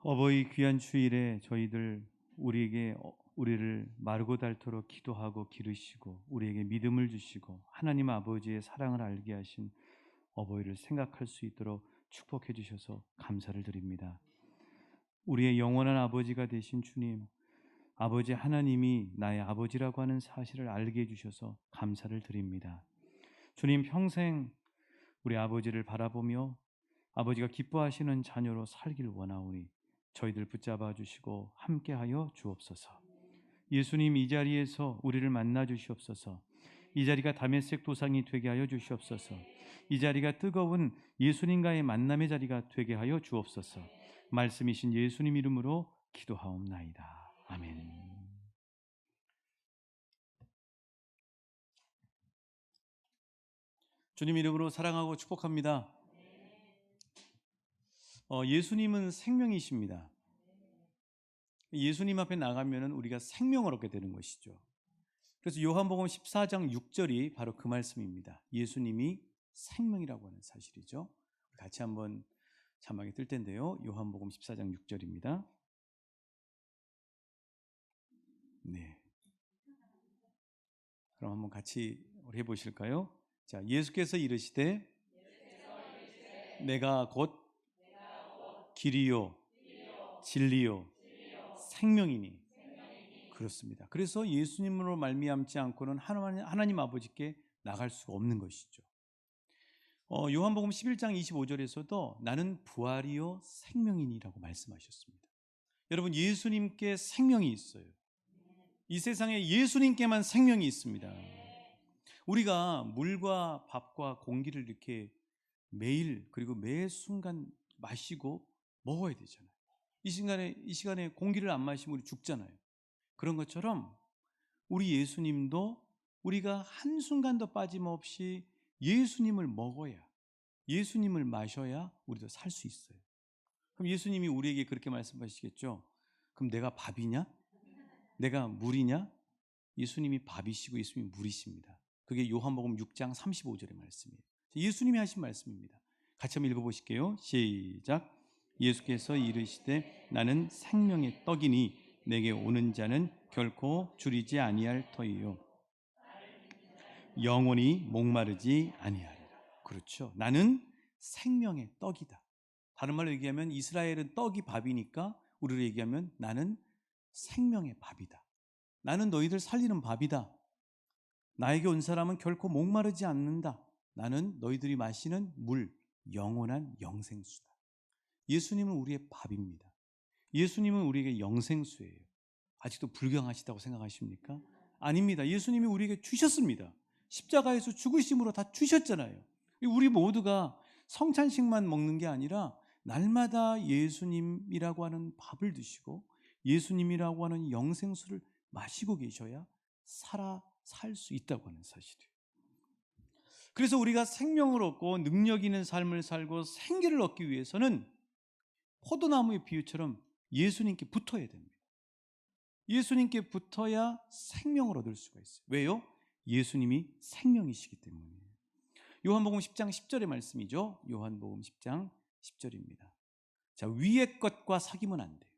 어버이 귀한 주일에 저희들 우리를 마르고 닳도록 기도하고 기르시고 우리에게 믿음을 주시고 하나님 아버지의 사랑을 알게 하신 어버이를 생각할 수 있도록 축복해 주셔서 감사를 드립니다. 우리의 영원한 아버지가 되신 주님, 아버지 하나님이 나의 아버지라고 하는 사실을 알게 해 주셔서 감사를 드립니다. 주님, 평생 우리 아버지를 바라보며 아버지가 기뻐하시는 자녀로 살길 원하오니 저희들 붙잡아 주시고 함께하여 주옵소서. 예수님, 이 자리에서 우리를 만나 주시옵소서. 이 자리가 다메섹 도상이 되게 하여 주시옵소서. 이 자리가 뜨거운 예수님과의 만남의 자리가 되게 하여 주옵소서. 말씀이신 예수님 이름으로 기도하옵나이다. 아멘. 주님 이름으로 사랑하고 축복합니다. 예수님은 생명이십니다. 예수님 앞에 나가면 우리가 생명을 얻게 되는 것이죠. 그래서 요한복음 14장 6절이 바로 그 말씀입니다. 예수님이 생명이라고 하는 사실이죠. 같이 한번 자막에 뜰 텐데요. 요한복음 14장 6절입니다. 네. 그럼 한번 같이 해보실까요? 자, 예수께서 이르시되 내가 곧 길이요 진리요 생명이니. 그렇습니다. 그래서 예수님으로 말미암지 않고는 하나님 아버지께 나갈 수가 없는 것이죠. 요한복음 11장 25절에서도 나는 부활이요 생명이니라고 말씀하셨습니다. 여러분, 예수님께 생명이 있어요. 이 세상에 예수님께만 생명이 있습니다. 우리가 물과 밥과 공기를 이렇게 매일 그리고 매 순간 마시고 먹어야 되잖아요. 이 시간에 공기를 안 마시면 우리 죽잖아요. 그런 것처럼 우리 예수님도 우리가 한순간도 빠짐없이 예수님을 먹어야, 예수님을 마셔야 우리도 살 수 있어요. 그럼 예수님이 우리에게 그렇게 말씀하시겠죠? 그럼 내가 밥이냐? 내가 물이냐? 예수님이 밥이시고 예수님이 물이십니다. 그게 요한복음 6장 35절의 말씀이에요. 예수님이 하신 말씀입니다. 같이 한번 읽어보실게요. 시작. 예수께서 이르시되 나는 생명의 떡이니 내게 오는 자는 결코 줄이지 아니할 터이요 영원히 목마르지 아니하리라. 그렇죠. 나는 생명의 떡이다. 다른 말로 얘기하면 이스라엘은 떡이 밥이니까 우리로 얘기하면 나는 생명의 밥이다. 나는 너희들 살리는 밥이다. 나에게 온 사람은 결코 목마르지 않는다. 나는 너희들이 마시는 물, 영원한 영생수다. 예수님은 우리의 밥입니다. 예수님은 우리에게 영생수예요. 아직도 불경하시다고 생각하십니까? 아닙니다. 예수님이 우리에게 주셨습니다. 십자가에서 죽으심으로 다 주셨잖아요. 우리 모두가 성찬식만 먹는 게 아니라 날마다 예수님이라고 하는 밥을 드시고 예수님이라고 하는 영생수를 마시고 계셔야 살 수 있다고 하는 사실이에요. 그래서 우리가 생명을 얻고 능력 있는 삶을 살고 생기를 얻기 위해서는 포도나무의 비유처럼 예수님께 붙어야 됩니다. 예수님께 붙어야 생명을 얻을 수가 있어요. 왜요? 예수님이 생명이시기 때문이에요. 요한복음 10장 10절의 말씀이죠. 요한복음 10장 10절입니다. 자, 위의 것과 사귀면 안 돼요.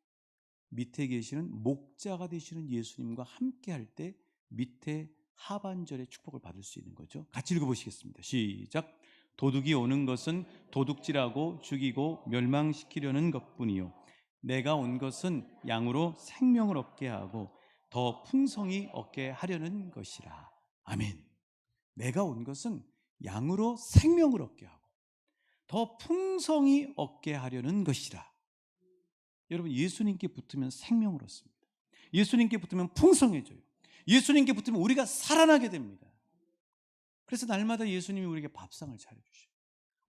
밑에 계시는 목자가 되시는 예수님과 함께 할 때 밑에 하반절의 축복을 받을 수 있는 거죠. 같이 읽어보시겠습니다. 시작. 도둑이 오는 것은 도둑질하고 죽이고 멸망시키려는 것뿐이요 내가 온 것은 양으로 생명을 얻게 하고 더 풍성히 얻게 하려는 것이라. 아멘. 내가 온 것은 양으로 생명을 얻게 하고 더 풍성히 얻게 하려는 것이라. 여러분, 예수님께 붙으면 생명을 얻습니다. 예수님께 붙으면 풍성해져요. 예수님께 붙으면 우리가 살아나게 됩니다. 그래서 날마다 예수님이 우리에게 밥상을 차려주셔요.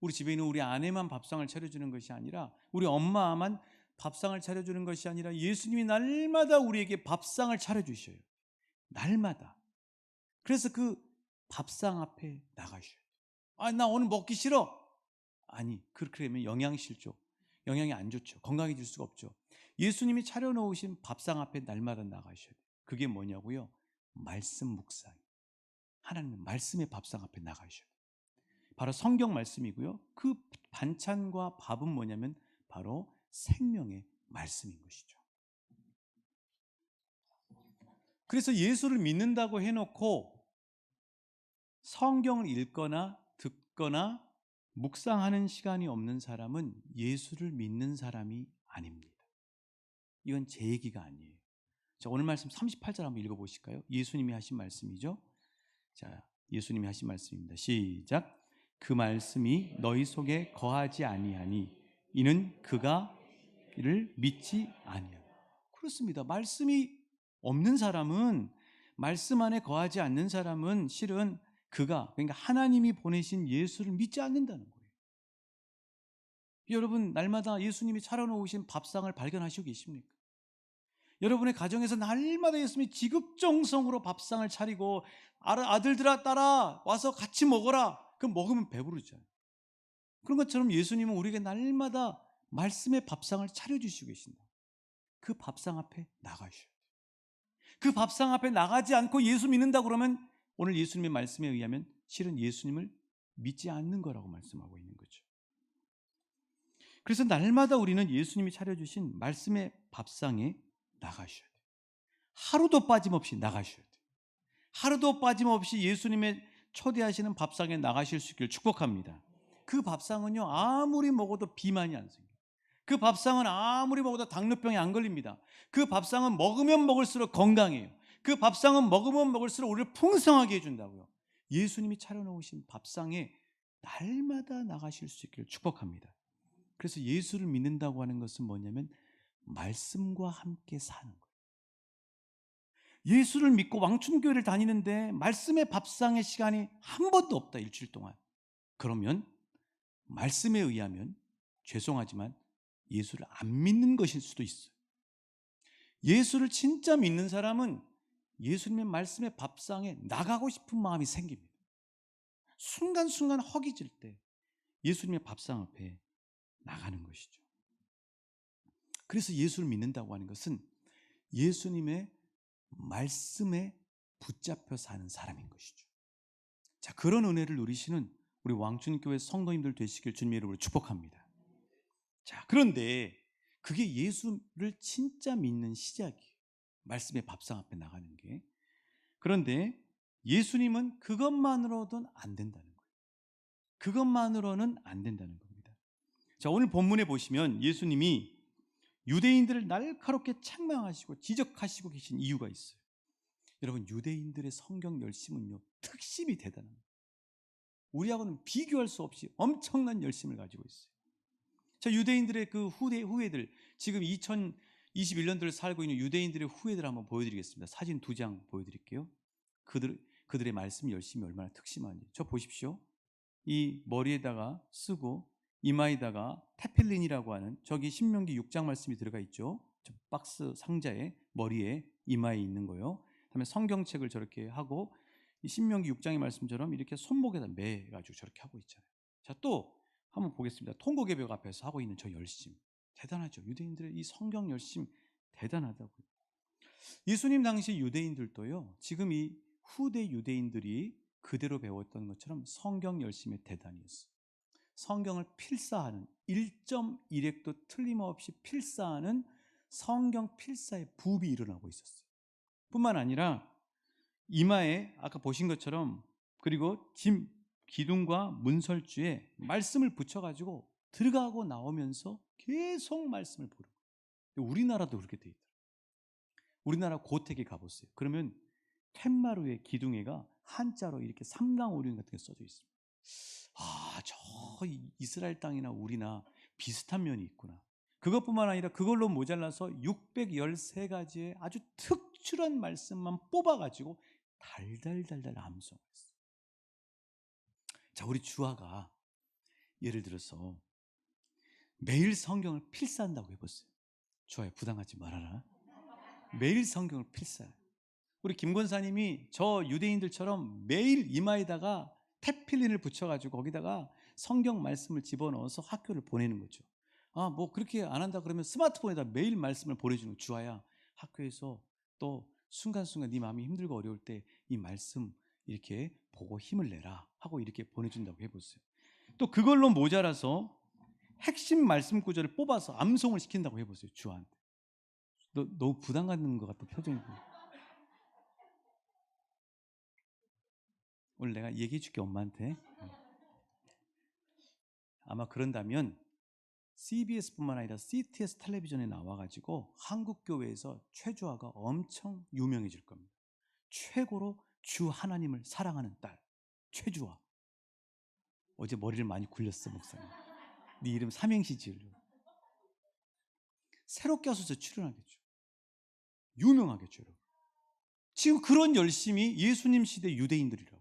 우리 집에 있는 우리 아내만 밥상을 차려주는 것이 아니라 우리 엄마만 밥상을 차려주는 것이 아니라 예수님이 날마다 우리에게 밥상을 차려주셔요. 날마다. 그래서 그 밥상 앞에 나가셔야 돼요. 나 오늘 먹기 싫어. 아니, 그렇게 되면 영양실조, 영양이 안 좋죠. 건강해질 수가 없죠. 예수님이 차려놓으신 밥상 앞에 날마다 나가셔야 돼요. 그게 뭐냐고요? 말씀 묵상. 하나님의 말씀의 밥상 앞에 나가셔야 돼요. 바로 성경 말씀이고요. 그 반찬과 밥은 뭐냐면 바로 생명의 말씀인 것이죠. 그래서 예수를 믿는다고 해놓고 성경을 읽거나 듣거나 묵상하는 시간이 없는 사람은 예수를 믿는 사람이 아닙니다. 이건 제 얘기가 아니에요. 자, 오늘 말씀 38절 한번 읽어보실까요? 예수님이 하신 말씀이죠. 자, 예수님이 하신 말씀입니다. 시작. 그 말씀이 너희 속에 거하지 아니하니 이는 그가 이를 믿지 아니하니. 그렇습니다. 말씀이 없는 사람은, 말씀 안에 거하지 않는 사람은 실은 그가, 그러니까 하나님이 보내신 예수를 믿지 않는다는 거예요. 여러분, 날마다 예수님이 차려놓으신 밥상을 발견하시고 계십니까? 여러분의 가정에서 날마다 예수님이 지극정성으로 밥상을 차리고 아들들아 딸아 와서 같이 먹어라. 그럼 먹으면 배부르잖아요. 그런 것처럼 예수님은 우리에게 날마다 말씀의 밥상을 차려주시고 계신다. 그 밥상 앞에 나가셔야 돼요. 그 밥상 앞에 나가지 않고 예수 믿는다 그러면 오늘 예수님의 말씀에 의하면 실은 예수님을 믿지 않는 거라고 말씀하고 있는 거죠. 그래서 날마다 우리는 예수님이 차려주신 말씀의 밥상에 나가셔야 돼요. 하루도 빠짐없이 나가셔야 돼요. 하루도 빠짐없이 예수님의 초대하시는 밥상에 나가실 수 있기를 축복합니다. 그 밥상은요, 아무리 먹어도 비만이 안 생겨요. 그 밥상은 아무리 먹어도 당뇨병에 안 걸립니다. 그 밥상은 먹으면 먹을수록 건강해요. 그 밥상은 먹으면 먹을수록 우리를 풍성하게 해준다고요. 예수님이 차려놓으신 밥상에 날마다 나가실 수 있기를 축복합니다. 그래서 예수를 믿는다고 하는 것은 뭐냐면 말씀과 함께 사는 거예요. 예수를 믿고 왕춘교회를 다니는데 말씀의 밥상의 시간이 한 번도 없다, 일주일 동안. 그러면 말씀에 의하면 죄송하지만 예수를 안 믿는 것일 수도 있어요. 예수를 진짜 믿는 사람은 예수님의 말씀의 밥상에 나가고 싶은 마음이 생깁니다. 순간순간 허기질 때 예수님의 밥상 앞에 나가는 것이죠. 그래서 예수를 믿는다고 하는 것은 예수님의 말씀에 붙잡혀 사는 사람인 것이죠. 자, 그런 은혜를 누리시는 우리 왕춘교회 성도님들 되시길 주님의 이름으로 축복합니다. 자, 그런데 그게 예수를 진짜 믿는 시작이에요. 말씀의 밥상 앞에 나가는 게. 그런데 예수님은 그것만으로는 안 된다는 거예요. 그것만으로는 안 된다는 겁니다. 자, 오늘 본문에 보시면 예수님이 유대인들을 날카롭게 책망하시고 지적하시고 계신 이유가 있어요. 여러분, 유대인들의 성경 열심은요, 특심이 대단합니다. 우리하고는 비교할 수 없이 엄청난 열심을 가지고 있어요. 자, 유대인들의 그 후예들, 지금 2021년도를 살고 있는 유대인들의 후예들 한번 보여드리겠습니다. 사진 2장 보여드릴게요. 그들의 말씀 열심이 얼마나 특심한지. 저 보십시오. 이 머리에다가 쓰고 이마에다가 테필린이라고 하는, 저기 신명기 6장 말씀이 들어가 있죠. 저 박스 상자에 머리에 이마에 있는 거요. 그다음에 성경책을 저렇게 하고 이 신명기 6장의 말씀처럼 이렇게 손목에다 매가지고 저렇게 하고 있잖아요. 자, 또 한번 보겠습니다. 통곡의 벽 앞에서 하고 있는 저 열심 대단하죠. 유대인들의 이 성경 열심 대단하다고요. 예수님 당시 유대인들도요, 지금 이 후대 유대인들이 그대로 배웠던 것처럼 성경 열심에 대단했어요. 성경을 필사하는 1.1획도 틀림없이 필사하는 성경 필사의 부비 일어나고 있었어요. 뿐만 아니라 이마에 아까 보신 것처럼, 그리고 기둥과 문설주에 말씀을 붙여가지고 들어가고 나오면서 계속 말씀을 보는 거예요. 우리나라도 그렇게 돼 있더라고요. 우리나라 고택에 가보세요. 그러면 툇마루의 기둥에가 한자로 이렇게 삼강오륜 같은 게 써져 있습니다. 아, 저 이스라엘 땅이나 우리나 비슷한 면이 있구나. 그것뿐만 아니라 그걸로 모자라서 613가지의 아주 특출한 말씀만 뽑아가지고 달달달달 암송했어요. 자, 우리 주아가 예를 들어서 매일 성경을 필사한다고 해보세요. 주아야, 부담하지 말아라. 매일 성경을 필사해요. 우리 김 권사님이 저 유대인들처럼 매일 이마에다가 테필린을 붙여가지고 거기다가 성경 말씀을 집어넣어서 학교를 보내는 거죠. 아, 뭐 그렇게 안 한다 그러면 스마트폰에다 매일 말씀을 보내주는 거예요. 주아야, 학교에서 또 순간순간 네 마음이 힘들고 어려울 때 이 말씀 이렇게 보고 힘을 내라 하고 이렇게 보내준다고 해보세요. 또 그걸로 모자라서 핵심 말씀 구절을 뽑아서 암송을 시킨다고 해보세요. 주한테. 너무 부담 갖는 것 같다 표정이. 오늘 내가 얘기해 줄게 엄마한테. 아마 그런다면 CBS뿐만 아니라 CTS 텔레비전에 나와가지고 한국 교회에서 최주아가 엄청 유명해질 겁니다. 최고로 주 하나님을 사랑하는 딸 최주아. 어제 머리를 많이 굴렸어 목사님. 네 이름 삼행시 지으려고. 새롭게 하소서 출연하겠죠. 유명하겠죠. 여러분. 지금 그런 열심이 예수님 시대 유대인들이라고.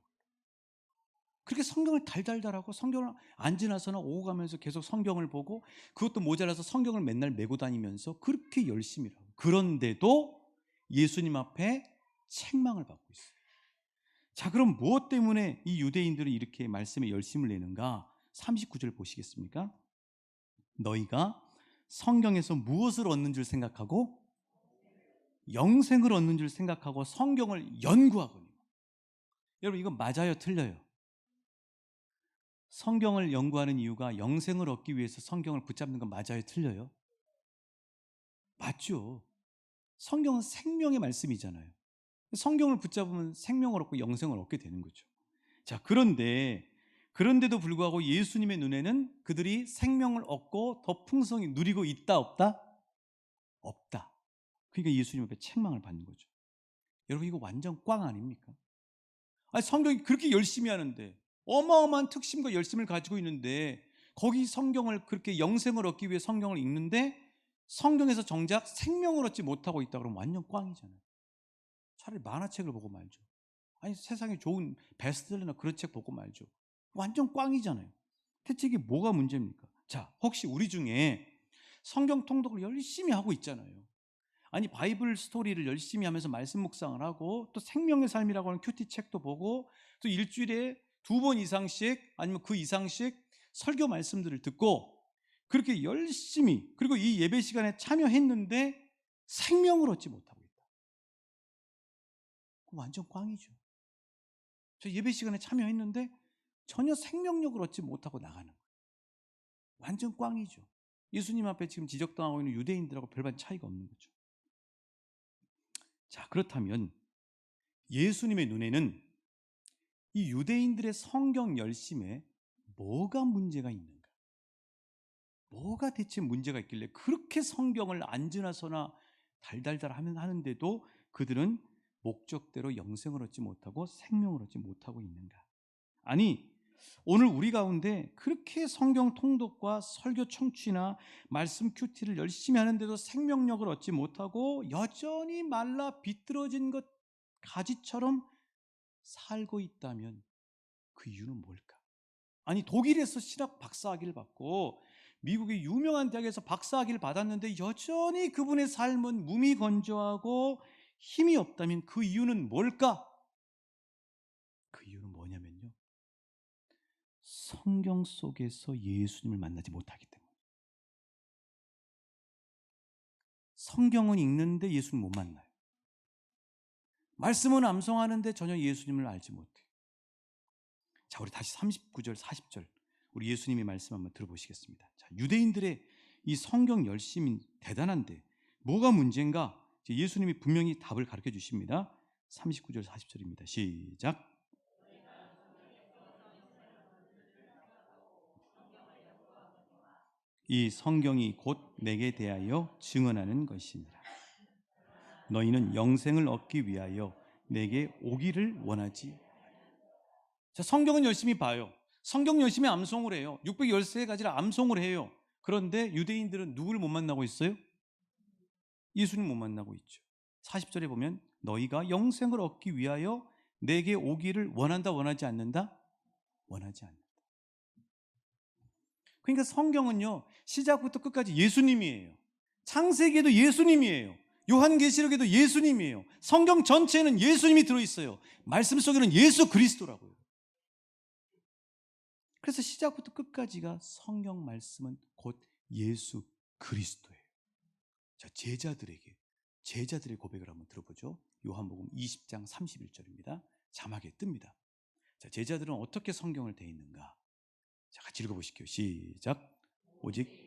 그렇게 성경을 달달달하고 성경을 안 지나서나 오고 가면서 계속 성경을 보고 그것도 모자라서 성경을 맨날 메고 다니면서 그렇게 열심히라고. 그런데도 예수님 앞에 책망을 받고 있어요. 자, 그럼 무엇 때문에 이 유대인들은 이렇게 말씀에 열심을 내는가? 39절 보시겠습니까? 너희가 성경에서 무엇을 얻는 줄 생각하고 영생을 얻는 줄 생각하고 성경을 연구하거든요. 여러분 이거 맞아요, 틀려요? 성경을 연구하는 이유가 영생을 얻기 위해서 성경을 붙잡는 건 맞아요, 틀려요? 맞죠. 성경은 생명의 말씀이잖아요. 성경을 붙잡으면 생명을 얻고 영생을 얻게 되는 거죠. 자, 그런데도 불구하고 예수님의 눈에는 그들이 생명을 얻고 더 풍성히 누리고 있다, 없다? 없다. 그러니까 예수님 앞에 책망을 받는 거죠. 여러분 이거 완전 꽝 아닙니까? 아니, 성경이 그렇게 열심히 하는데 어마어마한 특심과 열심을 가지고 있는데 거기 성경을 그렇게 영생을 얻기 위해 성경을 읽는데 성경에서 정작 생명을 얻지 못하고 있다 그러면 완전 꽝이잖아요. 차라리 만화책을 보고 말죠. 아니 세상에 좋은 베스트셀러나 그런 책 보고 말죠. 완전 꽝이잖아요. 대체 이게 뭐가 문제입니까? 자, 혹시 우리 중에 성경 통독을 열심히 하고 있잖아요. 아니 바이블 스토리를 열심히 하면서 말씀 묵상을 하고 또 생명의 삶이라고 하는 큐티 책도 보고 또 일주일에 2번 이상씩 아니면 그 이상씩 설교 말씀들을 듣고 그렇게 열심히 그리고 이 예배 시간에 참여했는데 생명을 얻지 못하고 있다. 그럼 완전 꽝이죠. 저 예배 시간에 참여했는데 전혀 생명력을 얻지 못하고 나가는 거예요. 완전 꽝이죠. 예수님 앞에 지금 지적당하고 있는 유대인들하고 별반 차이가 없는 거죠. 자, 그렇다면 예수님의 눈에는 이 유대인들의 성경 열심에 뭐가 문제가 있는가? 뭐가 대체 문제가 있길래 그렇게 성경을 안 지나서나 달달달 하는데도 그들은 목적대로 영생을 얻지 못하고 생명을 얻지 못하고 있는가? 아니, 오늘 우리 가운데 그렇게 성경 통독과 설교 청취나 말씀 큐티를 열심히 하는데도 생명력을 얻지 못하고 여전히 말라 비뚤어진 것 가지처럼 살고 있다면 그 이유는 뭘까? 아니 독일에서 신학 박사학위를 받고 미국의 유명한 대학에서 박사학위를 받았는데 여전히 그분의 삶은 무미건조하고 힘이 없다면 그 이유는 뭘까? 그 이유는 뭐냐면요, 성경 속에서 예수님을 만나지 못하기 때문에. 성경은 읽는데 예수님 못 만나요. 말씀은 암송하는데 전혀 예수님을 알지 못해요. 자, 우리 다시 39절 40절 우리 예수님의 말씀 한번 들어보시겠습니다. 자, 유대인들의 이 성경 열심이 대단한데 뭐가 문제인가? 예수님이 분명히 답을 가르쳐 주십니다. 39절 40절입니다. 시작. 이 성경이 곧 내게 대하여 증언하는 것이니라. 너희는 영생을 얻기 위하여 내게 오기를 원하지. 자, 성경은 열심히 봐요. 성경 열심히 암송을 해요. 613가지를 암송을 해요. 그런데 유대인들은 누구를 못 만나고 있어요? 예수님 못 만나고 있죠. 40절에 보면 너희가 영생을 얻기 위하여 내게 오기를 원한다, 원하지 않는다? 원하지 않는다. 그러니까 성경은요, 시작부터 끝까지 예수님이에요. 창세기에도 예수님이에요. 요한계시록에도 예수님이에요. 성경 전체에는 예수님이 들어있어요. 말씀 속에는 예수 그리스도라고요. 그래서 시작부터 끝까지가 성경 말씀은 곧 예수 그리스도예요. 자, 제자들의 고백을 한번 들어보죠. 요한복음 20장 31절입니다. 자막에 뜹니다. 자, 제자들은 어떻게 성경을 대했는가? 자, 같이 읽어보실게요. 시작. 오직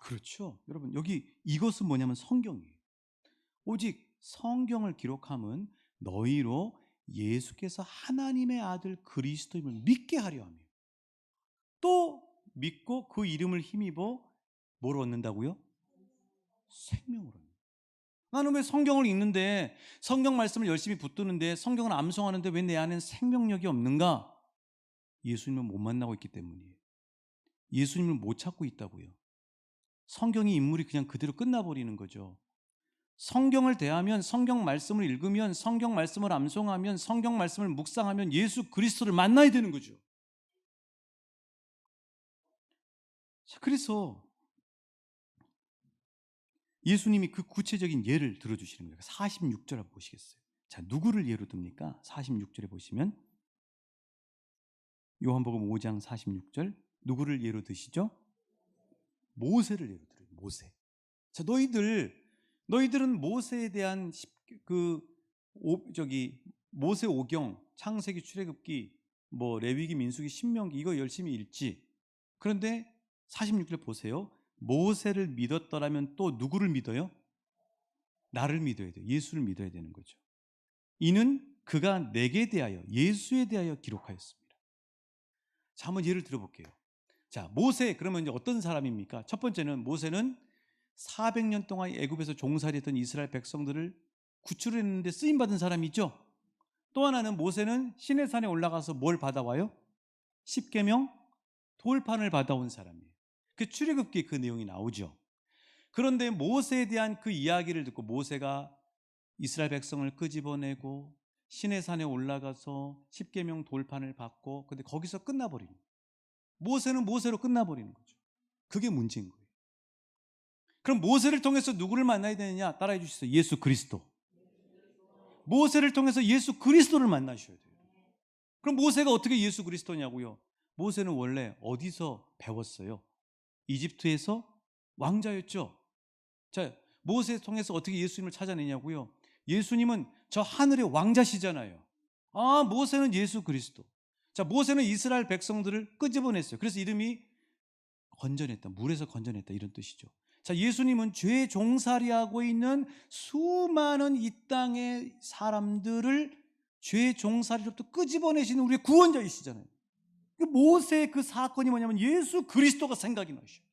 그렇죠. 여러분 여기 이것은 뭐냐면 성경이에요. 오직 성경을 기록함은 너희로 예수께서 하나님의 아들 그리스도임을 믿게 하려 하며 또 믿고 그 이름을 힘입어 뭘 얻는다고요? 생명을 얻는. 나는 왜 성경을 읽는데 성경 말씀을 열심히 붙드는데 성경을 암송하는데 왜 내 안엔 생명력이 없는가? 예수님을 못 만나고 있기 때문이에요. 예수님을 못 찾고 있다고요. 성경의 인물이 그냥 그대로 끝나버리는 거죠. 성경을 대하면, 성경 말씀을 읽으면, 성경 말씀을 암송하면, 성경 말씀을 묵상하면 예수 그리스도를 만나야 되는 거죠. 자, 그래서 예수님이 그 구체적인 예를 들어주시는 거예요. 46절 한번 보시겠어요? 자, 누구를 예로 듭니까? 46절에 보시면 요한복음 5장 46절 누구를 예로 드시죠? 모세를 예로 들어요. 모세. 자, 너희들은 모세에 대한 모세 오경, 창세기, 출애굽기, 뭐 레위기, 민수기, 신명기 이거 열심히 읽지. 그런데 46절 보세요. 모세를 믿었더라면 또 누구를 믿어요? 나를 믿어야 돼요. 예수를 믿어야 되는 거죠. 이는 그가 내게 대하여 예수에 대하여 기록하였습니다. 자, 한번 예를 들어볼게요. 자, 모세 그러면 이제 어떤 사람입니까? 첫 번째는 모세는 400년 동안 애굽에서 종살이했던 이스라엘 백성들을 구출했는데 쓰임 받은 사람이죠. 또 하나는 모세는 시내산에 올라가서 뭘 받아와요? 십계명 돌판을 받아온 사람이에요. 그 출애굽기에 그 내용이 나오죠. 그런데 모세에 대한 그 이야기를 듣고 모세가 이스라엘 백성을 끄집어내고 시내산에 올라가서 십계명 돌판을 받고 근데 거기서 끝나버리는 거예요. 모세는 모세로 끝나버리는 거죠. 그게 문제인 거예요. 그럼 모세를 통해서 누구를 만나야 되느냐? 따라해 주시죠. 예수 그리스도. 모세를 통해서 예수 그리스도를 만나셔야 돼요. 그럼 모세가 어떻게 예수 그리스도냐고요? 모세는 원래 어디서 배웠어요? 이집트에서 왕자였죠. 자, 모세 통해서 어떻게 예수님을 찾아내냐고요? 예수님은 저 하늘의 왕자시잖아요. 아, 모세는 예수 그리스도. 자, 모세는 이스라엘 백성들을 끄집어냈어요. 그래서 이름이 건져냈다, 물에서 건져냈다 이런 뜻이죠. 자, 예수님은 죄 종살이하고 있는 수많은 이 땅의 사람들을 죄 종살이로부터 끄집어내시는 우리의 구원자이시잖아요. 모세의 그 사건이 뭐냐면 예수 그리스도가 생각이 나셔요.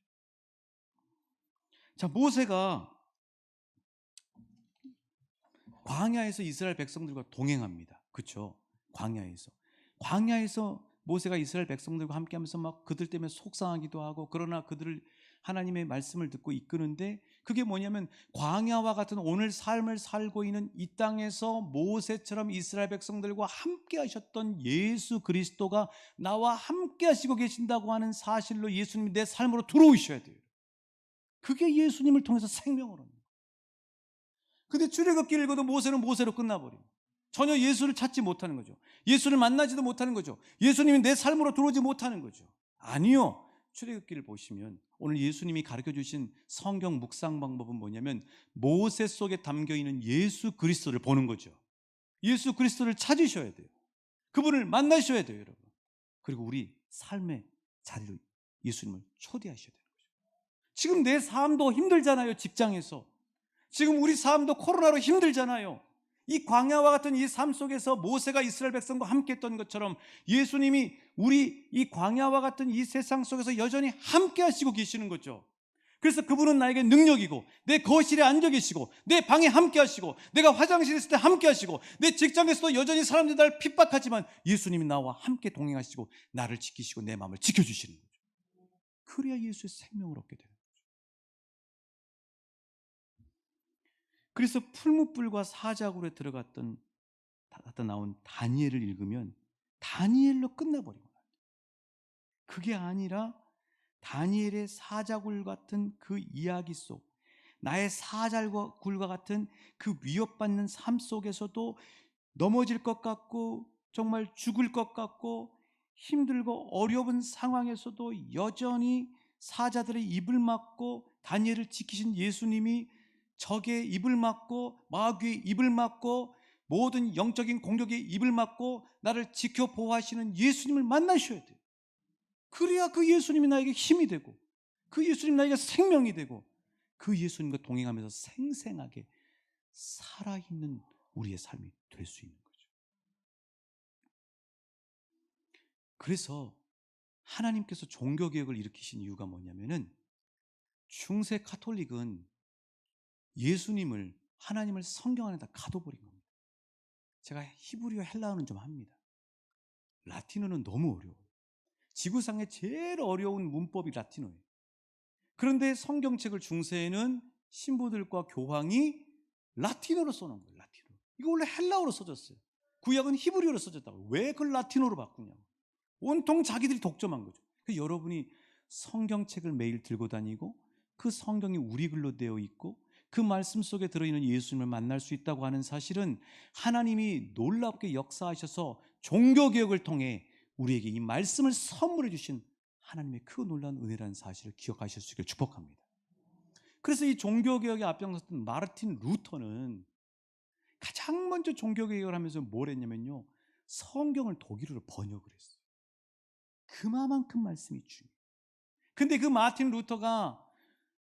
자, 모세가 광야에서 이스라엘 백성들과 동행합니다. 그렇죠? 광야에서 모세가 이스라엘 백성들과 함께하면서 막 그들 때문에 속상하기도 하고 그러나 그들을 하나님의 말씀을 듣고 이끄는데 그게 뭐냐면 광야와 같은 오늘 삶을 살고 있는 이 땅에서 모세처럼 이스라엘 백성들과 함께 하셨던 예수 그리스도가 나와 함께 하시고 계신다고 하는 사실로 예수님이 내 삶으로 들어오셔야 돼요. 그게 예수님을 통해서 생명을 얻는 거예요. 근데 출애굽기를 읽어도 모세는 모세로 끝나버려요. 전혀 예수를 찾지 못하는 거죠. 예수를 만나지도 못하는 거죠. 예수님이 내 삶으로 들어오지 못하는 거죠. 아니요. 출애굽기를 보시면 오늘 예수님이 가르쳐 주신 성경 묵상 방법은 뭐냐면 모세 속에 담겨 있는 예수 그리스도를 보는 거죠. 예수 그리스도를 찾으셔야 돼요. 그분을 만나셔야 돼요, 여러분. 그리고 우리 삶의 자리로 예수님을 초대하셔야 되는 거죠. 지금 내 삶도 힘들잖아요, 직장에서. 지금 우리 삶도 코로나로 힘들잖아요. 이 광야와 같은 이 삶 속에서 모세가 이스라엘 백성과 함께 했던 것처럼 예수님이 우리 이 광야와 같은 이 세상 속에서 여전히 함께 하시고 계시는 거죠. 그래서 그분은 나에게 능력이고 내 거실에 앉아 계시고 내 방에 함께 하시고 내가 화장실에 있을 때 함께 하시고 내 직장에서도 여전히 사람들이 나를 핍박하지만 예수님이 나와 함께 동행하시고 나를 지키시고 내 마음을 지켜주시는 거죠. 그래야 예수의 생명을 얻게 되는 거죠. 그래서 풀무불과 사자굴에 들어갔던 나온 다니엘을 읽으면 다니엘로 끝나버린 거예요. 그게 아니라 다니엘의 사자굴 같은 그 이야기 속 나의 사자굴과 같은 그 위협받는 삶 속에서도 넘어질 것 같고 정말 죽을 것 같고 힘들고 어려운 상황에서도 여전히 사자들의 입을 막고 다니엘을 지키신 예수님이 적의 입을 막고 마귀의 입을 막고 모든 영적인 공격의 입을 막고 나를 지켜 보호하시는 예수님을 만나셔야 돼요. 그래야 그 예수님이 나에게 힘이 되고 그 예수님이 나에게 생명이 되고 그 예수님과 동행하면서 생생하게 살아있는 우리의 삶이 될 수 있는 거죠. 그래서 하나님께서 종교개혁을 일으키신 이유가 뭐냐면은 중세 카톨릭은 예수님을 하나님을 성경 안에다 가둬버린 겁니다. 제가 히브리어 헬라어는 좀 합니다. 라틴어는 너무 어려워요. 지구상에 제일 어려운 문법이 라틴어예요. 그런데 성경책을 중세에는 신부들과 교황이 라틴어로 써놓은 거예요. 라틴어. 이거 원래 헬라어로 써졌어요. 구약은 히브리어로 써졌다고. 왜 그걸 라틴어로 바꾸냐고. 온통 자기들이 독점한 거죠. 그래서 여러분이 성경책을 매일 들고 다니고 그 성경이 우리 글로 되어 있고 그 말씀 속에 들어있는 예수님을 만날 수 있다고 하는 사실은 하나님이 놀랍게 역사하셔서 종교개혁을 통해 우리에게 이 말씀을 선물해 주신 하나님의 그 놀라운 은혜라는 사실을 기억하실 수 있기를 축복합니다. 그래서 이 종교개혁의 앞장섰던 마르틴 루터는 가장 먼저 종교개혁을 하면서 뭘 했냐면요, 성경을 독일어로 번역을 했어요. 그만큼 말씀이 중요해요. 근데 그 마틴 루터가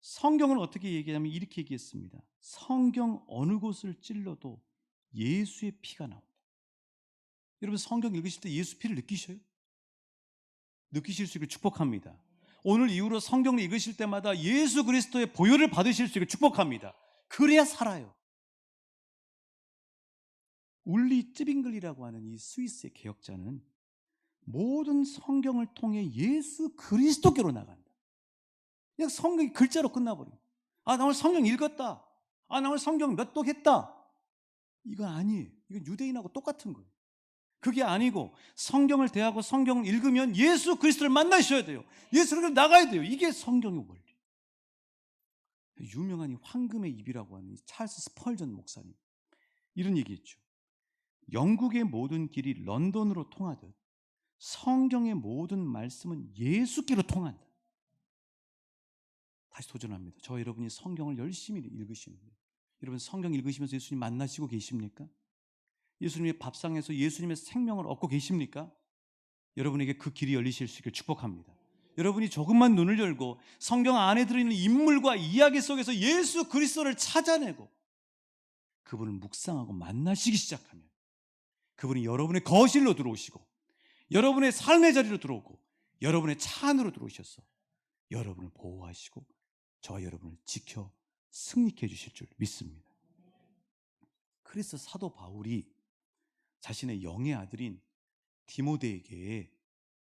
성경을 어떻게 얘기하냐면 이렇게 얘기했습니다. 성경 어느 곳을 찔러도 예수의 피가 나온다. 여러분 성경 읽으실 때 예수 피를 느끼셔요? 느끼실 수 있기를 축복합니다. 오늘 이후로 성경을 읽으실 때마다 예수 그리스도의 보혈을 받으실 수 있기를 축복합니다. 그래야 살아요. 울리 쯔빙글이라고 하는 이 스위스의 개혁자는 모든 성경을 통해 예수 그리스도께로 나간다. 그냥 성경이 글자로 끝나버려요. 나 오늘 성경 읽었다. 나 오늘 성경 몇 독 했다. 이건 아니에요. 이건 유대인하고 똑같은 거예요. 그게 아니고 성경을 대하고 성경을 읽으면 예수 그리스도를 만나셔야 돼요. 예수를 나가야 돼요. 이게 성경의 원리. 유명한 이 황금의 입이라고 하는 찰스 스펄전 목사님 이런 얘기했죠. 영국의 모든 길이 런던으로 통하듯 성경의 모든 말씀은 예수께로 통한다. 다시 도전합니다. 저 여러분이 성경을 열심히 읽으시는데 여러분 성경 읽으시면서 예수님 만나시고 계십니까? 예수님의 밥상에서 예수님의 생명을 얻고 계십니까? 여러분에게 그 길이 열리실 수 있기를 축복합니다. 여러분이 조금만 눈을 열고 성경 안에 들어있는 인물과 이야기 속에서 예수 그리스도를 찾아내고 그분을 묵상하고 만나시기 시작하면 그분이 여러분의 거실로 들어오시고 여러분의 삶의 자리로 들어오고 여러분의 차 안으로 들어오셔서 여러분을 보호하시고 저와 여러분을 지켜 승리케 해주실 줄 믿습니다. 그래서 사도 바울이 자신의 영의 아들인 디모데에게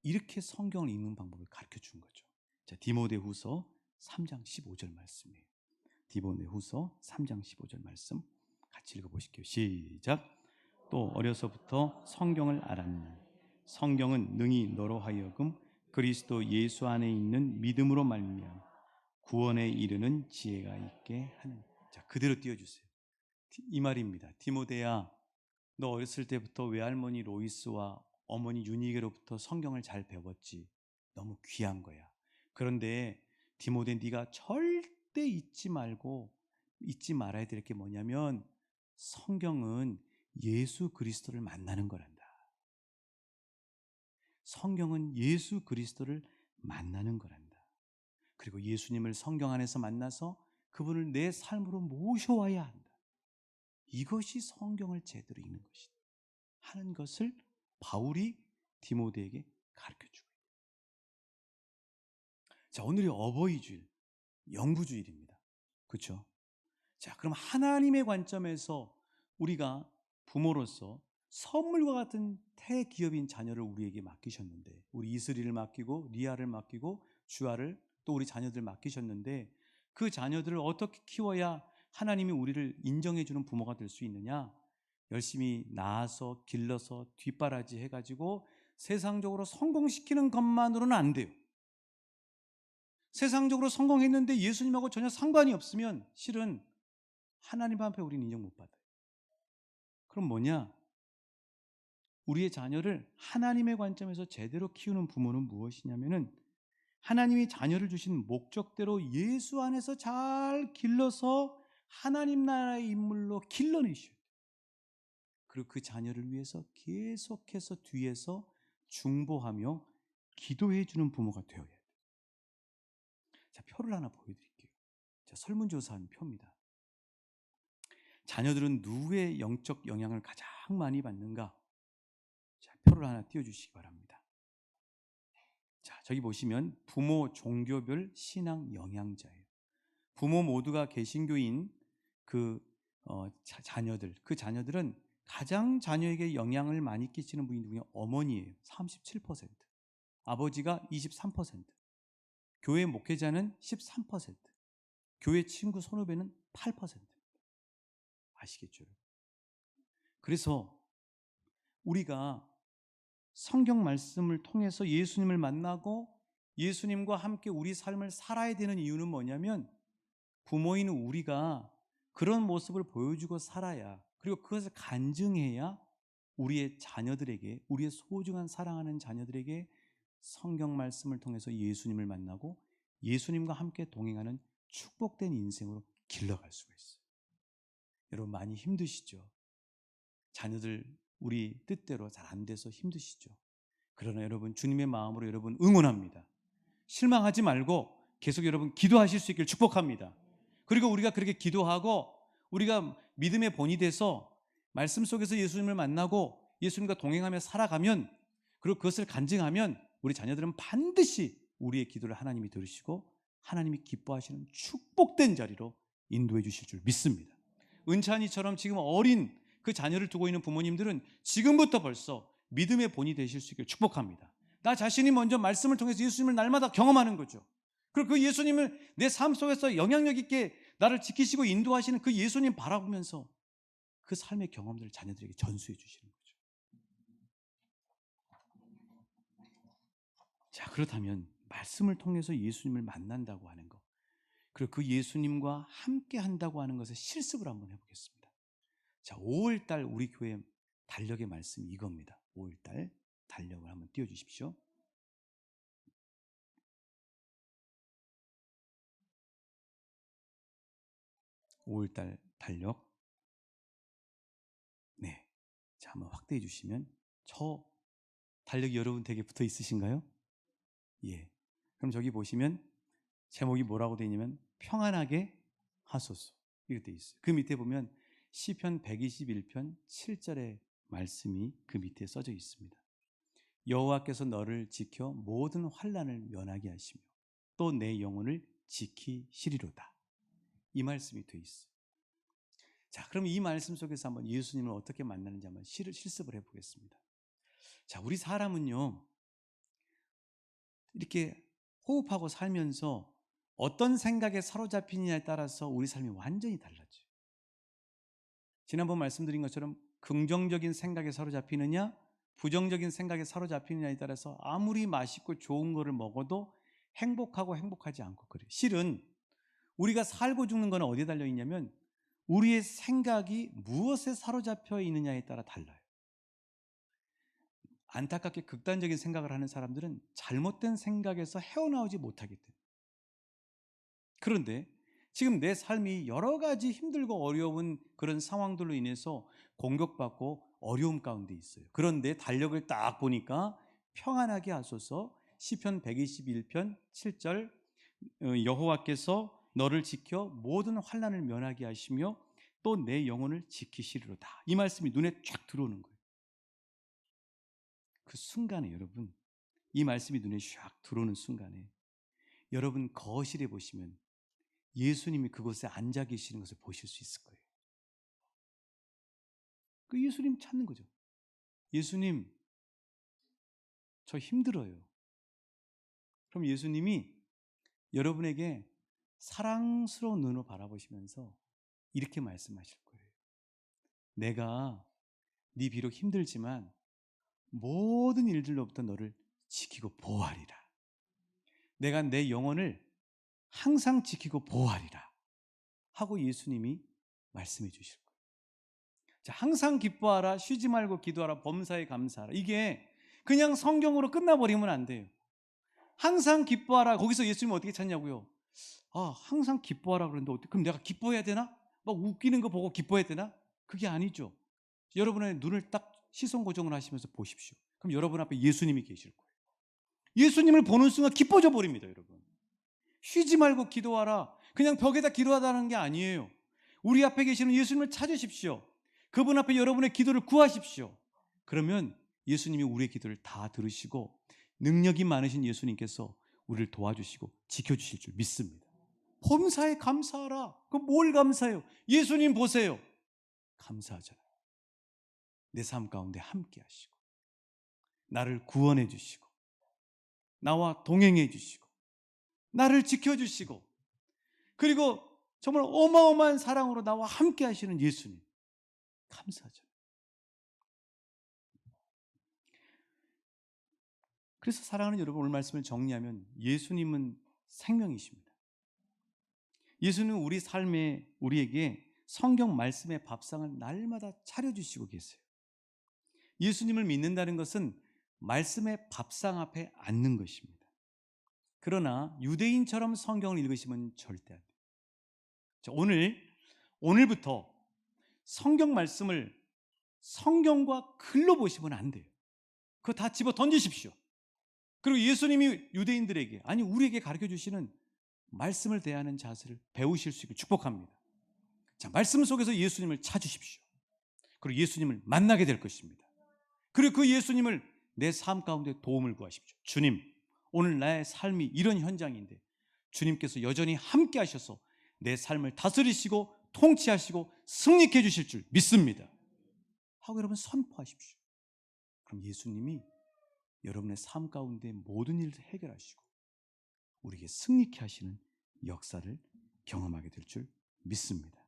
이렇게 성경을 읽는 방법을 가르쳐 준 거죠. 자, 디모데후서 3장 15절 말씀이에요. 디모데후서 3장 15절 말씀 같이 읽어보실게요. 시작. 또 어려서부터 성경을 알았느니 성경은 능히 너로 하여금 그리스도 예수 안에 있는 믿음으로 말미암아 구원에 이르는 지혜가 있게 하는. 자, 그대로 띄워주세요. 이 말입니다. 디모데야, 너 어렸을 때부터 외할머니 로이스와 어머니 유니게로부터 성경을 잘 배웠지. 너무 귀한 거야. 그런데 디모데, 네가 절대 잊지 말아야 될 게 뭐냐면 성경은 예수 그리스도를 만나는 거란다. 성경은 예수 그리스도를 만나는 거란다. 그리고 예수님을 성경 안에서 만나서 그분을 내 삶으로 모셔와야 한다. 이것이 성경을 제대로 읽는 것이다 하는 것을 바울이 디모데에게 가르쳐주고 있다. 자, 오늘이 어버이주일, 영구주일입니다. 그렇죠? 자, 그럼 하나님의 관점에서 우리가 부모로서 선물과 같은 태기업인 자녀를 우리에게 맡기셨는데, 우리 이슬이를 맡기고 리아를 맡기고 주아를 또 우리 자녀들 맡기셨는데, 그 자녀들을 어떻게 키워야 하나님이 우리를 인정해 주는 부모가 될 수 있느냐? 열심히 낳아서 길러서 뒷바라지 해가지고 세상적으로 성공시키는 것만으로는 안 돼요. 세상적으로 성공했는데 예수님하고 전혀 상관이 없으면 실은 하나님 앞에 우리는 인정 못 받아요. 그럼 뭐냐? 우리의 자녀를 하나님의 관점에서 제대로 키우는 부모는 무엇이냐면은 하나님이 자녀를 주신 목적대로 예수 안에서 잘 길러서 하나님 나라의 인물로 길러내셔야 돼요. 그리고 그 자녀를 위해서 계속해서 뒤에서 중보하며 기도해 주는 부모가 되어야 돼요. 자, 표를 하나 보여드릴게요. 자, 설문조사한 표입니다. 자녀들은 누구의 영적 영향을 가장 많이 받는가? 자, 표를 하나 띄워주시기 바랍니다. 자, 저기 보시면 부모, 종교별, 신앙 영향자예요. 부모 모두가 개신교인 자녀들, 그 자녀들은 가장 자녀에게 영향을 많이 끼치는 분이 누구냐? 어머니예요. 37%. 아버지가 23%. 교회 목회자는 13%. 교회 친구 선후배는 8%입니다. 아시겠죠? 그래서 우리가 성경 말씀을 통해서 예수님을 만나고 예수님과 함께 우리 삶을 살아야 되는 이유는 뭐냐면 부모인 우리가 그런 모습을 보여주고 살아야, 그리고 그것을 간증해야 우리의 자녀들에게, 우리의 소중한 사랑하는 자녀들에게 성경 말씀을 통해서 예수님을 만나고 예수님과 함께 동행하는 축복된 인생으로 길러갈 수가 있어요. 여러분 많이 힘드시죠? 자녀들 우리 뜻대로 잘 안 돼서 힘드시죠? 그러나 여러분 주님의 마음으로 여러분 응원합니다. 실망하지 말고 계속 여러분 기도하실 수 있기를 축복합니다. 그리고 우리가 그렇게 기도하고 우리가 믿음의 본이 돼서 말씀 속에서 예수님을 만나고 예수님과 동행하며 살아가면, 그리고 그것을 간증하면 우리 자녀들은 반드시 우리의 기도를 하나님이 들으시고 하나님이 기뻐하시는 축복된 자리로 인도해 주실 줄 믿습니다. 은찬이처럼 지금 어린 그 자녀를 두고 있는 부모님들은 지금부터 벌써 믿음의 본이 되실 수 있기를 축복합니다. 나 자신이 먼저 말씀을 통해서 예수님을 날마다 경험하는 거죠. 그리고 그 예수님을 내 삶 속에서 영향력 있게 나를 지키시고 인도하시는 그 예수님 바라보면서 그 삶의 경험들을 자녀들에게 전수해 주시는 거죠. 자, 그렇다면 말씀을 통해서 예수님을 만난다고 하는 것, 그리고 그 예수님과 함께 한다고 하는 것의 실습을 한번 해보겠습니다. 자, 5월달 우리 교회 달력의 말씀이 이겁니다. 5월달 달력을 한번 띄워주십시오. 5월달 달력. 네. 자, 한번 확대해 주시면, 저 달력이 여러분 댁에 붙어 있으신가요? 예. 그럼 저기 보시면 제목이 뭐라고 되어 있냐면 평안하게 하소서 이렇게 되어 있어요. 그 밑에 보면 시편 121편 7절의 말씀이 그 밑에 써져 있습니다. 여호와께서 너를 지켜 모든 환난을 면하게 하시며 또 내 영혼을 지키시리로다. 이 말씀이 되어 있어요. 자, 그럼 이 말씀 속에서 한번 예수님을 어떻게 만나는지 한번 실습을 해보겠습니다. 자, 우리 사람은요 이렇게 호흡하고 살면서 어떤 생각에 사로잡히느냐에 따라서 우리 삶이 완전히 달라져요. 지난번 말씀드린 것처럼 긍정적인 생각에 사로잡히느냐 부정적인 생각에 사로잡히느냐에 따라서 아무리 맛있고 좋은 거를 먹어도 행복하고 행복하지 않고 그래요. 실은 우리가 살고 죽는 건 어디에 달려 있냐면 우리의 생각이 무엇에 사로잡혀 있느냐에 따라 달라요. 안타깝게 극단적인 생각을 하는 사람들은 잘못된 생각에서 헤어나오지 못하게 돼요. 그런데 지금 내 삶이 여러 가지 힘들고 어려운 그런 상황들로 인해서 공격받고 어려움 가운데 있어요. 그런데 달력을 딱 보니까 평안하게 하소서, 시편 121편 7절, 여호와께서 너를 지켜 모든 환난을 면하게 하시며 또 내 영혼을 지키시리로다. 이 말씀이 눈에 쫙 들어오는 거예요. 그 순간에 여러분, 이 말씀이 눈에 쫙 들어오는 순간에 여러분 거실에 보시면 예수님이 그곳에 앉아 계시는 것을 보실 수 있을 거예요. 그 예수님 찾는 거죠. 예수님, 저 힘들어요. 그럼 예수님이 여러분에게 사랑스러운 눈으로 바라보시면서 이렇게 말씀하실 거예요. 내가 네 비록 힘들지만 모든 일들로부터 너를 지키고 보호하리라. 내가 내 영혼을 항상 지키고 보호하리라 하고 예수님이 말씀해 주실 거예요. 자, 항상 기뻐하라, 쉬지 말고 기도하라, 범사에 감사하라. 이게 그냥 성경으로 끝나버리면 안 돼요. 항상 기뻐하라. 거기서 예수님은 어떻게 찾냐고요? 아, 항상 기뻐하라 그러는데 그럼 내가 기뻐해야 되나? 막 웃기는 거 보고 기뻐해야 되나? 그게 아니죠. 여러분의 눈을 딱 시선 고정을 하시면서 보십시오. 그럼 여러분 앞에 예수님이 계실 거예요. 예수님을 보는 순간 기뻐져 버립니다, 여러분. 쉬지 말고 기도하라. 그냥 벽에다 기도하다는 게 아니에요. 우리 앞에 계시는 예수님을 찾으십시오. 그분 앞에 여러분의 기도를 구하십시오. 그러면 예수님이 우리의 기도를 다 들으시고 능력이 많으신 예수님께서 우리를 도와주시고 지켜주실 줄 믿습니다. 범사에 감사하라. 그럼 뭘 감사해요? 예수님 보세요. 감사하잖아요. 내 삶 가운데 함께 하시고 나를 구원해 주시고 나와 동행해 주시고 나를 지켜주시고 그리고 정말 어마어마한 사랑으로 나와 함께 하시는 예수님 감사하죠. 그래서 사랑하는 여러분, 오늘 말씀을 정리하면 예수님은 생명이십니다. 예수는 우리 삶에 우리에게 성경 말씀의 밥상을 날마다 차려주시고 계세요. 예수님을 믿는다는 것은 말씀의 밥상 앞에 앉는 것입니다. 그러나 유대인처럼 성경을 읽으시면 절대 안 돼요. 오늘부터 성경 말씀을 성경과 글로 보시면 안 돼요. 그거 다 집어 던지십시오. 그리고 예수님이 유대인들에게, 아니 우리에게 가르쳐 주시는 말씀을 대하는 자세를 배우실 수 있게 축복합니다. 자, 말씀 속에서 예수님을 찾으십시오. 그리고 예수님을 만나게 될 것입니다. 그리고 그 예수님을 내 삶 가운데 도움을 구하십시오. 주님, 오늘 나의 삶이 이런 현장인데 주님께서 여전히 함께 하셔서 내 삶을 다스리시고 통치하시고 승리케 해주실 줄 믿습니다 하고 여러분 선포하십시오. 그럼 예수님이 여러분의 삶 가운데 모든 일을 해결하시고 우리에게 승리케 하시는 역사를 경험하게 될 줄 믿습니다.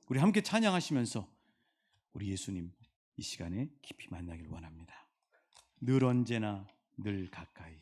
우리 함께 찬양하시면서 우리 예수님 이 시간에 깊이 만나길 원합니다. 늘 언제나 늘 가까이